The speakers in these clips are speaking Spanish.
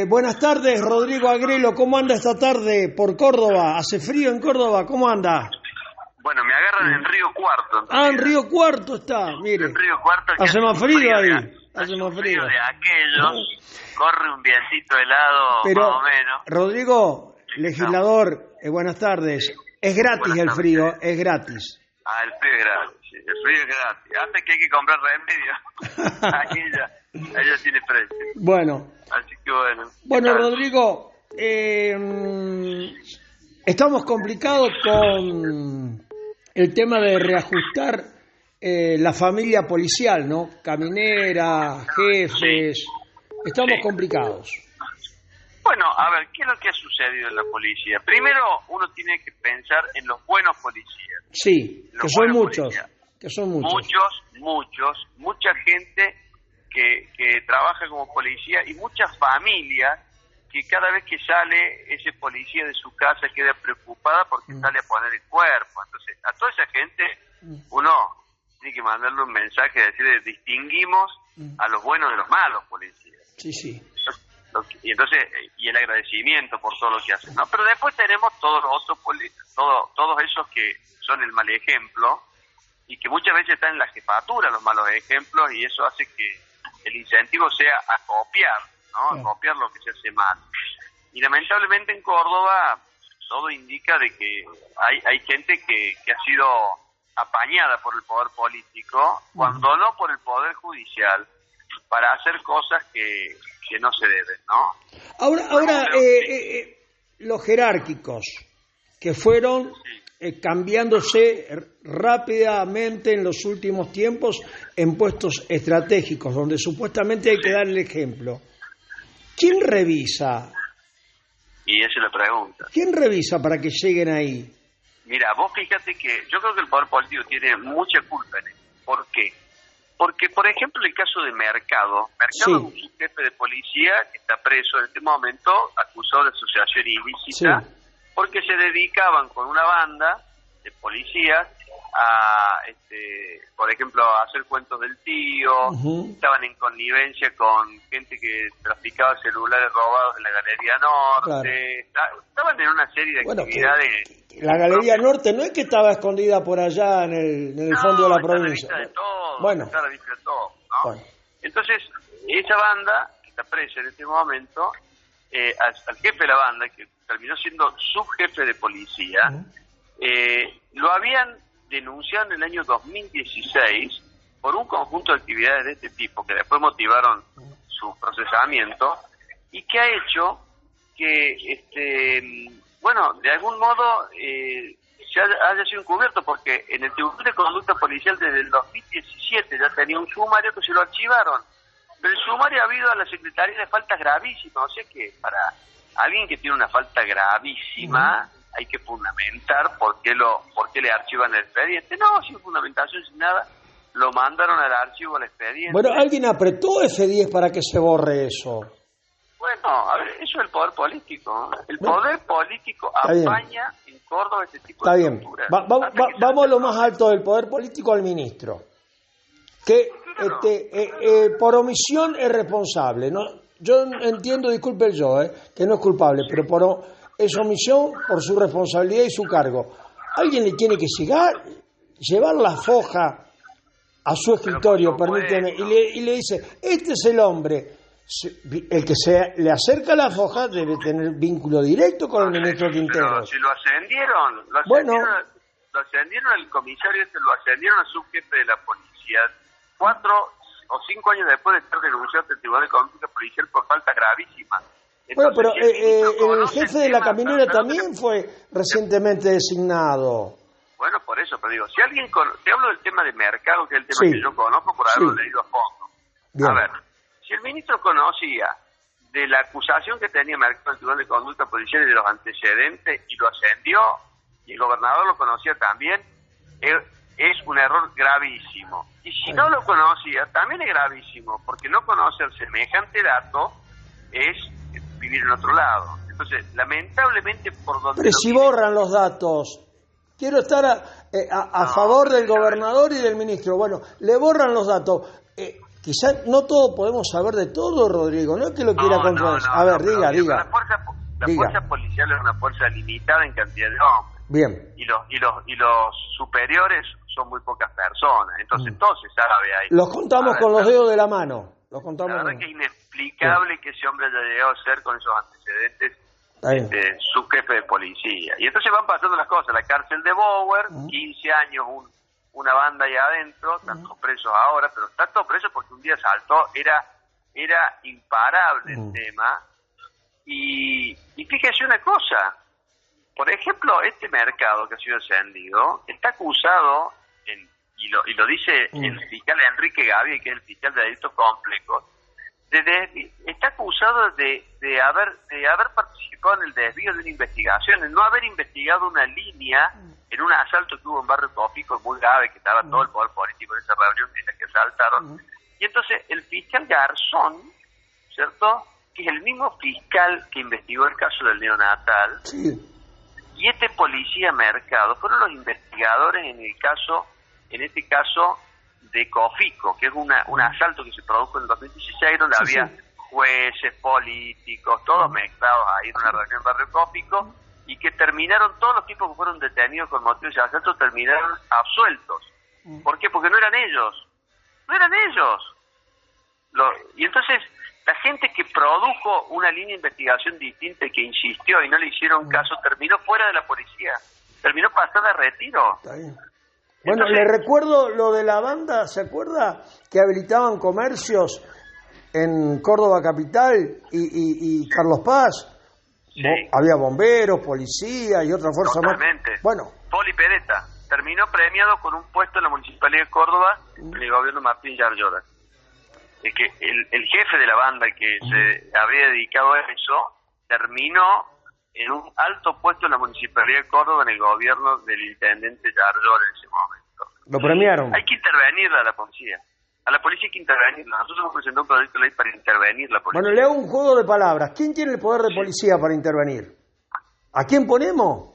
Buenas tardes, Rodrigo Agrelo. ¿Cómo anda esta tarde por Córdoba? ¿Hace frío en Córdoba? ¿Cómo anda? Bueno, me agarran en Río Cuarto. En Río Cuarto está, mire. En Río Cuarto. Hace más frío ahí. Hace más frío de aquellos. Corre un vientito helado, pero, más o menos. Rodrigo, legislador, buenas tardes. Es gratis Buenas el tardes. frío, es gratis. El frío es gratis. El frío es gratis. Antes que hay que comprar remedio. Ahí ya tiene precio. Bueno. Así que bueno. Bueno, Rodrigo, estamos complicados con el tema de reajustar la familia policial, ¿no? Caminera, jefes, estamos complicados. Bueno, a ver, ¿qué es lo que ha sucedido en la policía? Primero, uno tiene que pensar en los buenos policías. Sí, que son muchos. Mucha gente que trabaja como policía y muchas familias que cada vez que sale ese policía de su casa queda preocupada porque sale a poner el cuerpo. Entonces, a toda esa gente uno tiene que mandarle un mensaje de decirle, distinguimos a los buenos de los malos policías. Sí. Y entonces, y el agradecimiento por todo lo que hacen, ¿no? Pero después tenemos todos los otros todos esos que son el mal ejemplo y que muchas veces están en la jefatura los malos ejemplos, y eso hace que el incentivo sea a copiar, ¿no? A copiar lo que se hace mal. Y lamentablemente en Córdoba todo indica de que hay gente que ha sido apañada por el poder político, cuando no por el poder judicial, para hacer cosas que no se deben, ¿no? Ahora los jerárquicos que fueron cambiándose rápidamente en los últimos tiempos en puestos estratégicos, donde supuestamente hay que dar el ejemplo. ¿Quién revisa? Y esa es la pregunta. ¿Quién revisa para que lleguen ahí? Mira, vos fíjate que yo creo que el poder político tiene mucha culpa en esto. ¿Por qué? Porque, por ejemplo, el caso de Mercado es un subjefe de policía que está preso en este momento, acusado de asociación ilícita, porque se dedicaban con una banda de policías a, por ejemplo, a hacer cuentos del tío, estaban en connivencia con gente que traficaba celulares robados en la Galería Norte, estaban en una serie de actividades. La Galería Norte no es que estaba escondida por allá en el fondo de la provincia. Está a la vista de todo, bueno. Está a la vista de todo, ¿no? Bueno. Entonces, esa banda, que está presa en este momento, al jefe de la banda, que terminó siendo subjefe de policía, lo habían denunciado en el año 2016 por un conjunto de actividades de este tipo, que después motivaron su procesamiento, y que ha hecho que, de algún modo se haya sido encubierto, porque en el Tribunal de Conducta Policial desde el 2017 ya tenía un sumario que se lo archivaron. Pero el sumario ha habido a la Secretaría de faltas gravísimas, o sea que para alguien que tiene una falta gravísima hay que fundamentar por qué le archivan el expediente. No, sin fundamentación, sin nada, lo mandaron al archivo al expediente. Bueno, alguien apretó F10 para que se borre eso. Bueno, a ver, eso es el poder político, ¿no? El poder político apaña en Córdoba este tipo de estructuras. Vamos a lo más alto del poder político, al ministro, que por omisión es responsable, ¿no? Yo entiendo, disculpe que no es culpable, pero es omisión por su responsabilidad y su cargo. Alguien le tiene que llevar la foja a su escritorio, permíteme, y le dice, este es el hombre. El que le acerca la foja debe tener vínculo directo con el ministro Quintero. Pero si lo ascendieron el comisario lo ascendieron a subjefe de la policía 4 o 5 años después de estar denunciado ante el Tribunal de Conducta Policial por falta gravísima. Bueno, pero el jefe de la caminera también fue recientemente designado. Bueno, por eso, pero digo, te hablo del tema de Mercado, que es el tema que yo conozco por haberlo leído a fondo. Bien. A ver, si el ministro conocía de la acusación que tenía Mercado en el Tribunal de Conducta Policial y de los antecedentes y lo ascendió, y el gobernador lo conocía también, es un error gravísimo. Y si no lo conocía, también es gravísimo, porque no conocer semejante dato es vivir en otro lado. Entonces, lamentablemente, por donde... Pero si borran los datos... Quiero estar a favor del gobernador y del ministro. Bueno, le borran los datos. quizás no todo podemos saber de todo, Rodrigo, no es que lo quiera contradecir. A ver, diga. La fuerza policial es una fuerza limitada en cantidad de hombres. Bien. Y los superiores son muy pocas personas, entonces todo se sabe ahí. Los contamos con los dedos de la mano. La verdad que es inexplicable que ese hombre haya llegado a ser con esos antecedentes subjefe de policía. Y entonces van pasando las cosas. La cárcel de Bower, 15 años, una banda ahí adentro, están todos presos ahora, pero están todos presos porque un día saltó, era imparable el tema. Y fíjese una cosa, por ejemplo, este mercado que ha sido ascendido está acusado, y lo dice el fiscal Enrique Gavi, que es el fiscal de delitos complejos, está acusado de haber participado en el desvío de una investigación, en no haber investigado una línea en un asalto que hubo en Barrio Tópico muy grave, que estaba todo el poder político en esa reunión en la que asaltaron. Y entonces el fiscal Garzón, ¿cierto?, que es el mismo fiscal que investigó el caso del neonatal, y este policía Mercado fueron los investigadores en este caso de Cofico, que es un asalto que se produjo en el 2016, donde había jueces, políticos, todos mezclados ahí en una reunión en Barrio Cofico, y que terminaron, todos los tipos que fueron detenidos con motivo de ese asalto terminaron absueltos. ¿Por qué? Porque no eran ellos. Y entonces, la gente que produjo una línea de investigación distinta y que insistió y no le hicieron caso, terminó fuera de la policía, terminó pasada a retiro. Está bien. Bueno, le recuerdo lo de la banda, ¿se acuerda? Que habilitaban comercios en Córdoba Capital y Carlos Paz. Sí. Había bomberos, policía y otra fuerza Totalmente. más. Bueno. Poli Pereta terminó premiado con un puesto en la Municipalidad de Córdoba en el gobierno Martín Yarlora. Es que el jefe de la banda que se había dedicado a eso terminó en un alto puesto en la Municipalidad de Córdoba en el gobierno del intendente Yarlora en ese momento. Lo premiaron. Hay que intervenir a la policía. A la policía hay que intervenirla. Nosotros hemos presentado un proyecto de ley para intervenir la policía. Bueno, le hago un juego de palabras. ¿Quién tiene el poder de policía para intervenir? ¿A quién ponemos?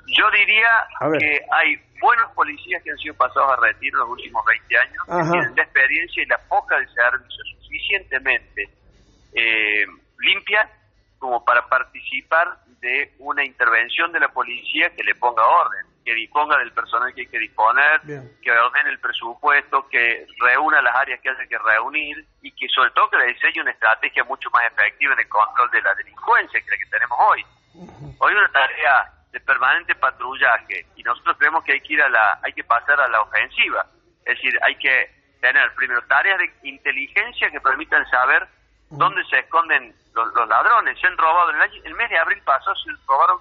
Yo diría que hay buenos policías que han sido pasados a retiro en los últimos 20 años, que tienen la experiencia y la poca de servicio suficientemente limpia como para participar de una intervención de la policía que le ponga orden, que disponga del personal que hay que disponer, que ordene el presupuesto, que reúna las áreas que haya que reunir y que sobre todo que le diseñe una estrategia mucho más efectiva en el control de la delincuencia que la que tenemos hoy. Hoy una tarea de permanente patrullaje y nosotros creemos que hay que pasar a la ofensiva, es decir, hay que tener primero tareas de inteligencia que permitan saber dónde se esconden los ladrones. Se han robado el mes de abril pasado se robaron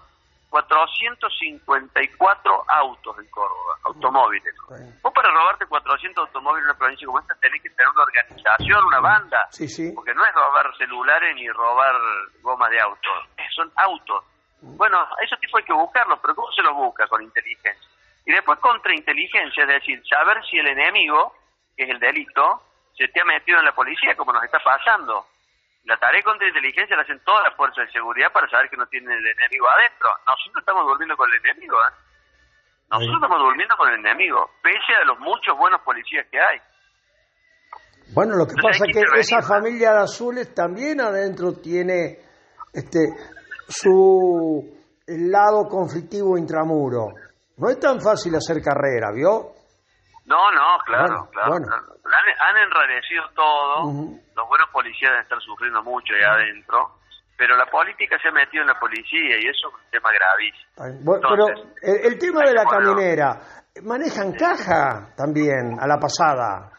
454 autos en Córdoba, automóviles. Vos para robarte 400 automóviles en una provincia como esta tenés que tener una organización, una banda, porque no es robar celulares ni robar gomas de autos, son autos. Bueno, a esos tipos hay que buscarlos, pero ¿cómo se los busca? Con inteligencia. Y después contrainteligencia, es decir, saber si el enemigo, que es el delito, se te ha metido en la policía, como nos está pasando. La tarea de contrainteligencia la hacen todas las fuerzas de seguridad para saber que no tienen el enemigo adentro. Nosotros estamos durmiendo con el enemigo, Nosotros estamos durmiendo con el enemigo, pese a los muchos buenos policías que hay. Bueno, lo que pasa es que esa familia de azules también adentro tiene su lado conflictivo intramuro. No es tan fácil hacer carrera, ¿vio? No, claro. Han enrarecido todo. Los buenos policías deben estar sufriendo mucho ahí adentro, pero la política se ha metido en la policía y eso es un tema gravísimo. Bueno, entonces, pero el tema de la camionera, ¿manejan caja también a la pasada?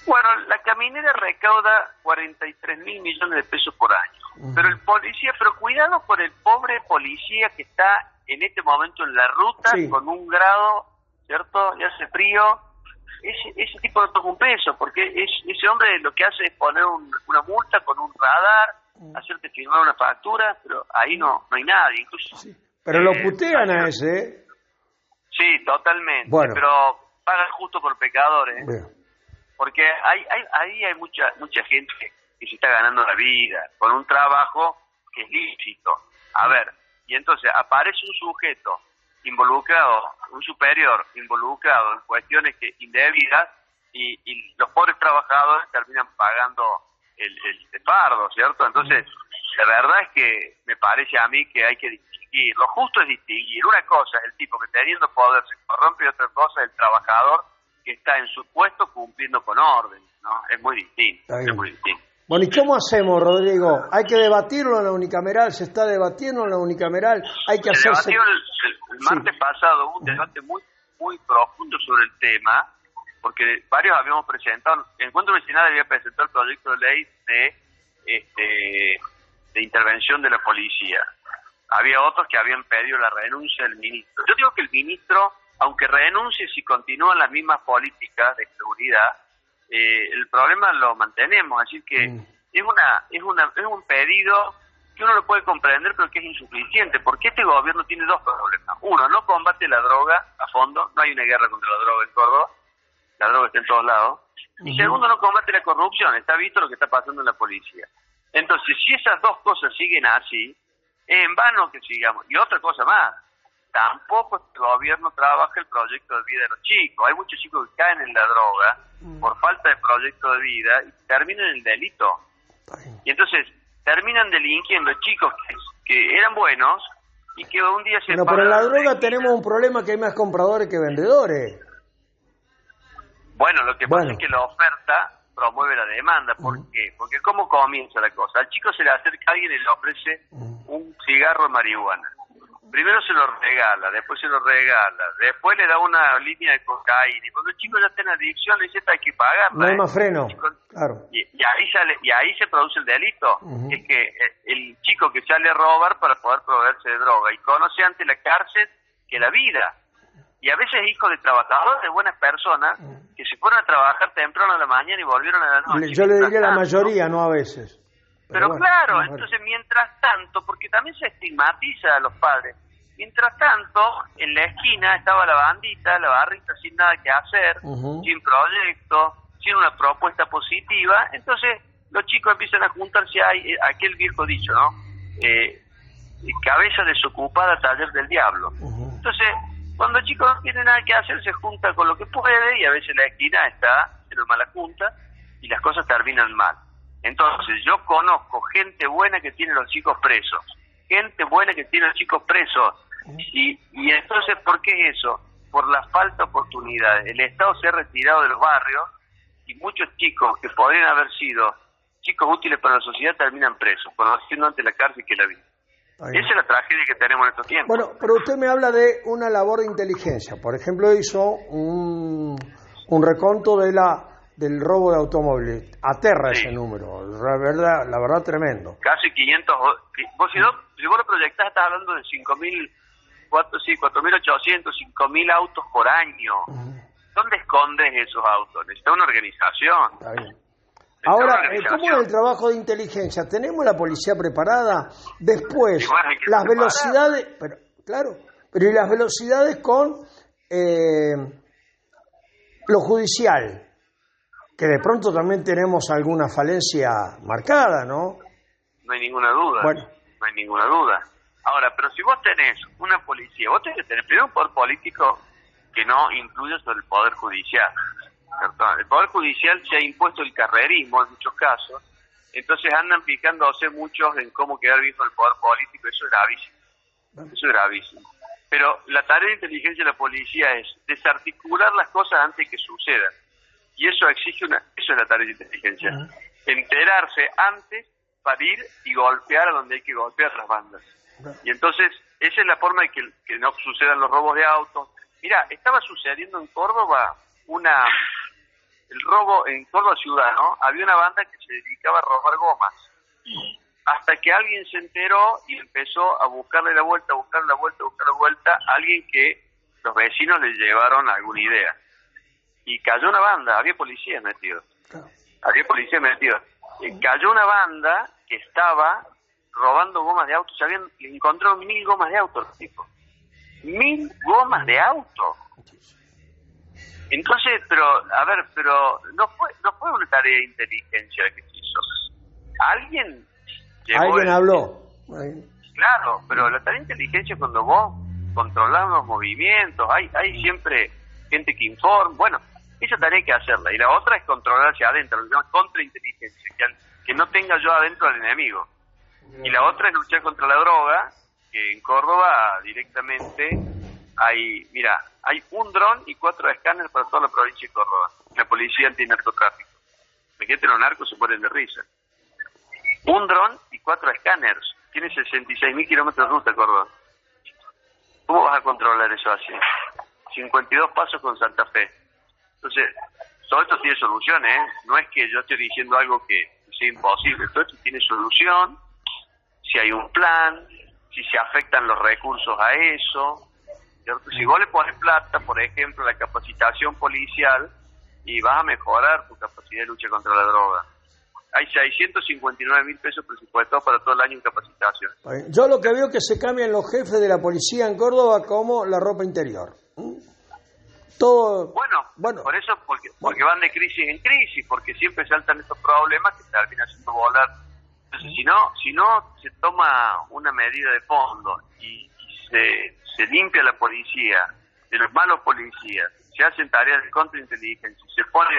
Bueno, la caminera recauda 43.000 millones de pesos por año, pero el policía, pero cuidado con el pobre policía que está en este momento en la ruta con un grado, ¿cierto? Ya hace frío. Ese tipo no toma un peso, porque ese hombre lo que hace es poner una multa con un radar, hacerte firmar una factura, pero ahí no hay nadie. Incluso, pero lo putean a ese. Sí, totalmente, pero pagan justo por pecadores. Porque ahí hay mucha gente que se está ganando la vida con un trabajo que es lícito. A ver, y entonces aparece un sujeto involucrado, un superior involucrado en cuestiones indebidas, y los pobres trabajadores terminan pagando el fardo, ¿cierto? Entonces, la verdad es que me parece a mí que hay que distinguir. Lo justo es distinguir. Una cosa es el tipo que teniendo poder se corrompe, y otra cosa es el trabajador que está en su puesto cumpliendo con orden, ¿no? Es muy distinto, es muy distinto. Bueno, ¿y cómo hacemos, Rodrigo? ¿Hay que debatirlo en la unicameral? ¿Se está debatiendo en la unicameral? ¿Hay que hacerse...? Se debatió el martes pasado un debate muy profundo sobre el tema, porque varios habíamos presentado, el Encuentro Vecinal había presentado el proyecto de ley de intervención de la policía. Había otros que habían pedido la renuncia del ministro. Yo digo que el ministro, aunque renuncie si continúan las mismas políticas de seguridad, el problema lo mantenemos, así que es un pedido que uno lo puede comprender, pero que es insuficiente, porque este gobierno tiene dos problemas. Uno, no combate la droga a fondo, no hay una guerra contra la droga en Córdoba, la droga está en todos lados. Y segundo, no combate la corrupción, está visto lo que está pasando en la policía. Entonces, si esas dos cosas siguen así, es en vano que sigamos. Y otra cosa más, tampoco este gobierno trabaja el proyecto de vida de los chicos. Hay muchos chicos que caen en la droga por falta de proyecto de vida y terminan en el delito. Y entonces terminan delinquiendo chicos que eran buenos y que un día se... Bueno, pero en la droga tenemos un problema, que hay más compradores que vendedores. Bueno, lo que pasa es que la oferta promueve la demanda. ¿Por qué? Porque ¿cómo comienza la cosa? Al chico se le acerca a alguien y le ofrece un cigarro de marihuana. Primero se lo regala, después se lo regala, después le da una línea de cocaína. Y cuando el chico ya está en adicción, le dice, hay que pagarla. No hay más freno, claro. Y ahí se produce el delito. Es que el chico que sale a robar para poder proveerse de droga y conoce antes la cárcel que la vida. Y a veces hijos de trabajadores, de buenas personas, que se fueron a trabajar temprano a la mañana y volvieron a la noche. Yo le diría la mayoría, no a veces. Pero bueno, claro, entonces mientras tanto, porque también se estigmatiza a los padres, mientras tanto, en la esquina estaba la bandita, la barrita sin nada que hacer, sin proyecto, sin una propuesta positiva, entonces los chicos empiezan a juntarse, hay aquel viejo dicho, ¿no? Cabeza desocupada, taller del diablo. Entonces, cuando el chico no tiene nada que hacer, se junta con lo que puede y a veces la esquina está en una mala junta y las cosas terminan mal. Entonces, yo conozco gente buena que tiene los chicos presos, gente buena que tiene los chicos presos. Y entonces, ¿por qué es eso? Por la falta de oportunidades. El Estado se ha retirado de los barrios y muchos chicos que podrían haber sido chicos útiles para la sociedad terminan presos, conociendo ante la cárcel que la vida. Esa es la tragedia que tenemos en estos tiempos. Bueno, pero usted me habla de una labor de inteligencia. Por ejemplo, hizo un reconto del robo de automóviles. Aterra ese número, la verdad tremendo. Casi 500. Si vos lo proyectás, estás hablando de 4.800, 5.000 autos por año. ¿Dónde escondes esos autos? Necesita una organización. Está bien. Ahora, ¿cómo es el trabajo de inteligencia? ¿Tenemos la policía preparada? Después, las velocidades... Pero ¿y las velocidades con lo judicial? Que de pronto también tenemos alguna falencia marcada, ¿no? No hay ninguna duda. Bueno. No hay ninguna duda. Ahora, pero si vos tenés una policía, vos tenés que tener primero un poder político que no influye sobre el poder judicial. ¿Cierto? El poder judicial se ha impuesto el carrerismo en muchos casos, entonces andan picándose muchos en cómo quedar bien con el poder político. Eso es gravísimo. Pero la tarea de inteligencia de la policía es desarticular las cosas antes que sucedan. Y eso exige eso es la tarea de inteligencia. Enterarse antes para ir y golpear a donde hay que golpear las bandas. Y entonces, esa es la forma de que no sucedan los robos de autos. Mira, estaba sucediendo en Córdoba el robo en Córdoba ciudad, ¿no? Había una banda que se dedicaba a robar gomas. Hasta que alguien se enteró y empezó a buscarle la vuelta, a alguien que los vecinos le llevaron alguna idea. Y cayó una banda, había policías metidos. Cayó una banda que estaba robando gomas de autos. Encontraron 1.000 gomas de autos, tipo. 1.000 gomas de auto. Entonces, pero no fue una tarea de inteligencia que se hizo. Alguien habló. Claro, pero la tarea de inteligencia es cuando vos controlás los movimientos, hay siempre gente que informa. Bueno, Esa tarea hay que hacerla. Y la otra es controlar hacia adentro, lo que se llama contrainteligencia, que no tenga yo adentro al enemigo. Y la otra es luchar contra la droga, que en Córdoba directamente hay 1 dron y 4 escáneres para toda la provincia de Córdoba. La policía antinarcotráfico. Imagínate, los narcos se ponen de risa. 1 dron y 4 escáneres. Tiene 66.000 kilómetros de ruta Córdoba. ¿Cómo vas a controlar eso así? 52 pasos con Santa Fe. Entonces, todo esto tiene solución, ¿eh? No es que yo esté diciendo algo que sea imposible. Todo esto tiene solución. Si hay un plan, si se afectan los recursos a eso. ¿Cierto? Si vos le pones plata, por ejemplo, la capacitación policial, y vas a mejorar tu capacidad de lucha contra la droga. Hay 659.000 pesos presupuestados para todo el año en capacitación. Yo lo que veo es que se cambian los jefes de la policía en Córdoba como la ropa interior. Todo. Bueno, por eso, porque van de crisis en crisis, porque siempre saltan estos problemas que terminan haciendo volar. Entonces, si no se toma una medida de fondo y se limpia la policía de los malos policías, se hacen tareas de contrainteligencia, se pone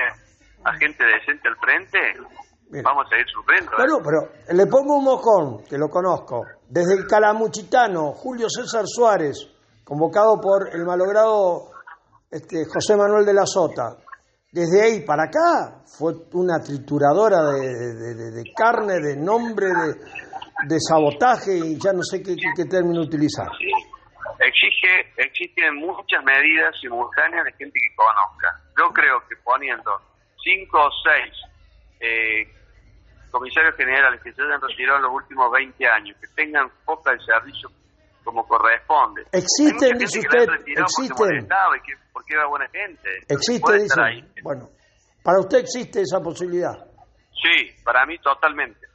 a gente decente al frente, bien, vamos a seguir sufriendo. Bueno, pero le pongo un mojón, que lo conozco. Desde el calamuchitano, Julio César Suárez, convocado por el malogrado José Manuel de la Sota, desde ahí para acá fue una trituradora de carne, de nombre, de sabotaje, y ya no sé qué término utilizar. Sí. Existen muchas medidas simultáneas de gente que conozca. Yo creo que poniendo 5 o 6 comisarios generales que se hayan retirado en los últimos 20 años, que tengan poca de servicio como corresponde. Existen, dice usted, existen. Porque era buena gente. Existe, dice. Bueno, para usted existe esa posibilidad. Sí, para mí totalmente.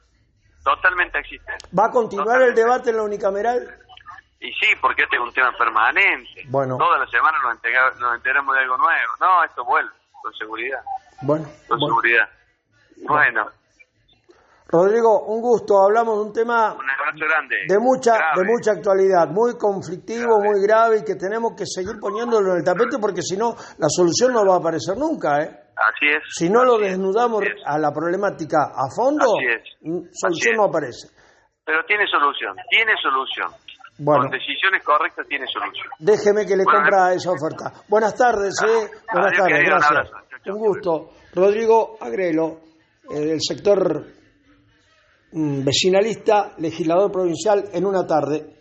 Totalmente existe. ¿Va a continuar el debate en la unicameral? Y sí, porque este es un tema permanente. Bueno. Toda la semana nos enteramos de algo nuevo. No, esto vuelve, con seguridad. Bueno. Seguridad. Bueno. Rodrigo, un gusto. Hablamos de un tema un abrazo grande. De mucha actualidad, muy conflictivo, muy grave, y que tenemos que seguir poniéndolo en el tapete, porque si no, la solución no va a aparecer nunca, ¿eh? Así es. Si no lo desnudamos a la problemática a fondo, solución no aparece. Pero tiene solución. Bueno, con decisiones correctas tiene solución. Déjeme que le compra esa oferta. Buenas tardes, buenas tardes, gracias. Un gusto. Rodrigo Agrelo, del sector vecinalista, legislador provincial, en una tarde.